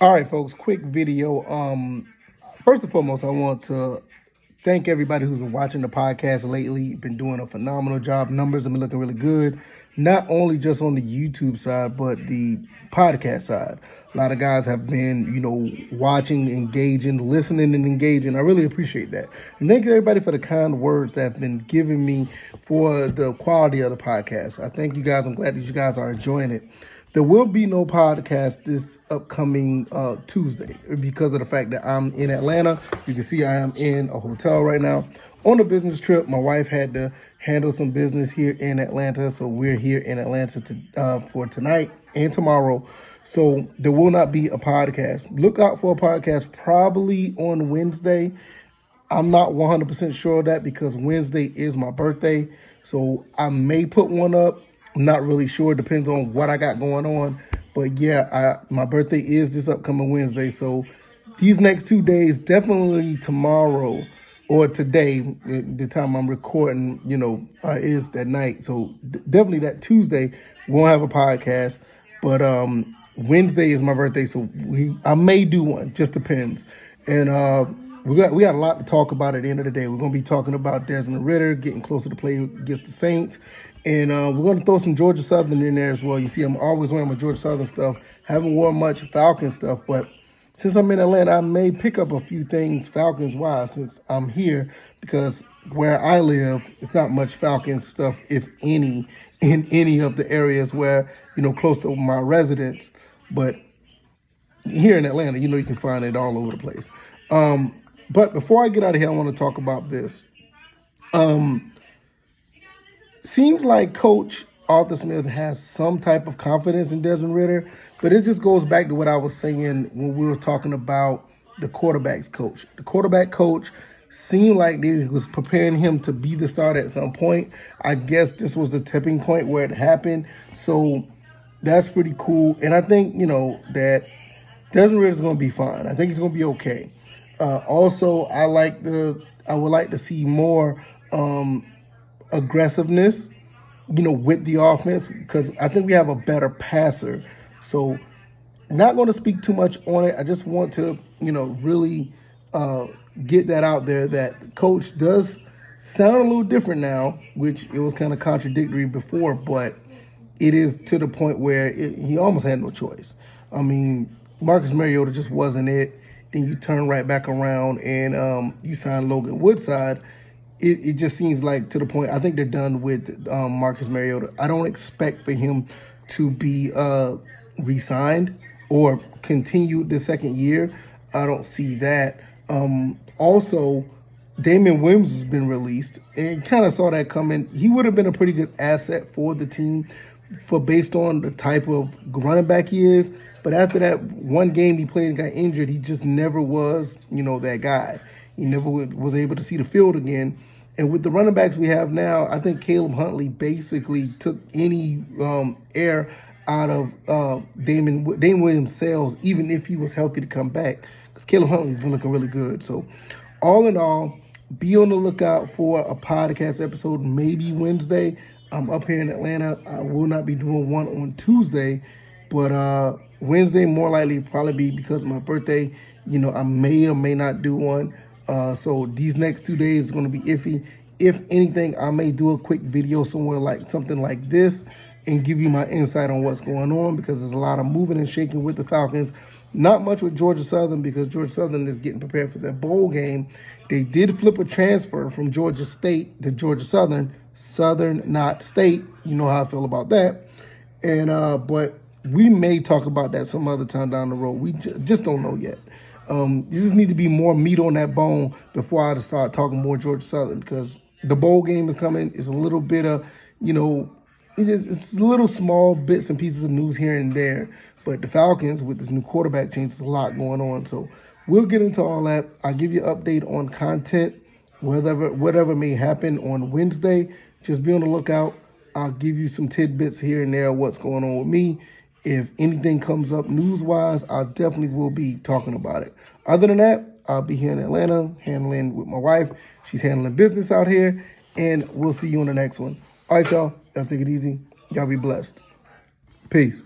All right, folks, quick video. First and foremost, I want to thank everybody who's been watching the podcast lately. Been doing a phenomenal job. Numbers have been looking really good, not only just on the YouTube side, but the podcast side. A lot of guys have been, watching, engaging, listening, and engaging. I really appreciate that. And thank you everybody for the kind words that have been giving me for the quality of the podcast. I thank you guys. I'm glad that you guys are enjoying it. There will be no podcast this upcoming Tuesday because of the fact that I'm in Atlanta. You can see I am in a hotel right now on a business trip. My wife had to handle some business here in Atlanta, so we're here in Atlanta for tonight and tomorrow. So there will not be a podcast. Look out for a podcast probably on Wednesday. I'm not 100% sure of that because Wednesday is my birthday. So I may put one up. I'm not really sure. Depends on what I got going on. But yeah, my birthday is this upcoming Wednesday. So these next 2 days, definitely tomorrow or today, the time I'm recording, is that night. So definitely that Tuesday, we won't have a podcast. But Wednesday is my birthday. So I may do one. Just depends. And we got a lot to talk about at the end of the day. We're going to be talking about Desmond Ridder getting closer to play against the Saints. And we're going to throw some Georgia Southern in there as well. You see, I'm always wearing my Georgia Southern stuff. Haven't worn much Falcons stuff, but since I'm in Atlanta, I may pick up a few things Falcons-wise since I'm here because where I live, it's not much Falcons stuff, if any, in any of the areas where, close to my residence. But here in Atlanta, you can find it all over the place. But before I get out of here, I want to talk about this. Seems like Coach Arthur Smith has some type of confidence in Desmond Ridder, but it just goes back to what I was saying when we were talking about the quarterback's coach. The quarterback coach seemed like they was preparing him to be the starter at some point. I guess this was the tipping point where it happened. So that's pretty cool. And I think, that Desmond Ridder is going to be fine. I think he's going to be okay. Also, I would like to see more aggressiveness, with the offense because I think we have a better passer. So not going to speak too much on it. I just want to, really get that out there that the coach does sound a little different now, which it was kind of contradictory before, but it is to the point where he almost had no choice. I mean, Marcus Mariota just wasn't it. Then you turn right back around and you sign Logan Woodside. It just seems like to the point, I think they're done with Marcus Mariota. I don't expect for him to be re-signed or continue the second year. I don't see that. Also, Damian Williams has been released and kind of saw that coming. He would have been a pretty good asset for the team based on the type of running back he is. But after that one game he played and got injured, he just never was, that guy. He never was able to see the field again. And with the running backs we have now, I think Caleb Huntley basically took any air out of Damon Williams' sails, even if he was healthy to come back, because Caleb Huntley's been looking really good. So all in all, be on the lookout for a podcast episode, maybe Wednesday. I'm up here in Atlanta. I will not be doing one on Tuesday, but Wednesday more likely probably be because of my birthday. I may or may not do one. So these next 2 days is going to be iffy. If anything, I may do a quick video somewhere like something like this and give you my insight on what's going on because there's a lot of moving and shaking with the Falcons. Not much with Georgia Southern because Georgia Southern is getting prepared for their bowl game. They did flip a transfer from Georgia State to Georgia Southern. Southern, not State. You know how I feel about that. And but we may talk about that some other time down the road. We just don't know yet. You just need to be more meat on that bone before I start talking more Georgia Southern because the bowl game is coming. It's a little bit of, it's little small bits and pieces of news here and there. But the Falcons, with this new quarterback change, there's a lot going on. So we'll get into all that. I'll give you an update on content, whatever may happen on Wednesday. Just be on the lookout. I'll give you some tidbits here and there, what's going on with me. If anything comes up news-wise, I definitely will be talking about it. Other than that, I'll be here in Atlanta handling with my wife. She's handling business out here, and we'll see you on the next one. All right, y'all. Y'all take it easy. Y'all be blessed. Peace.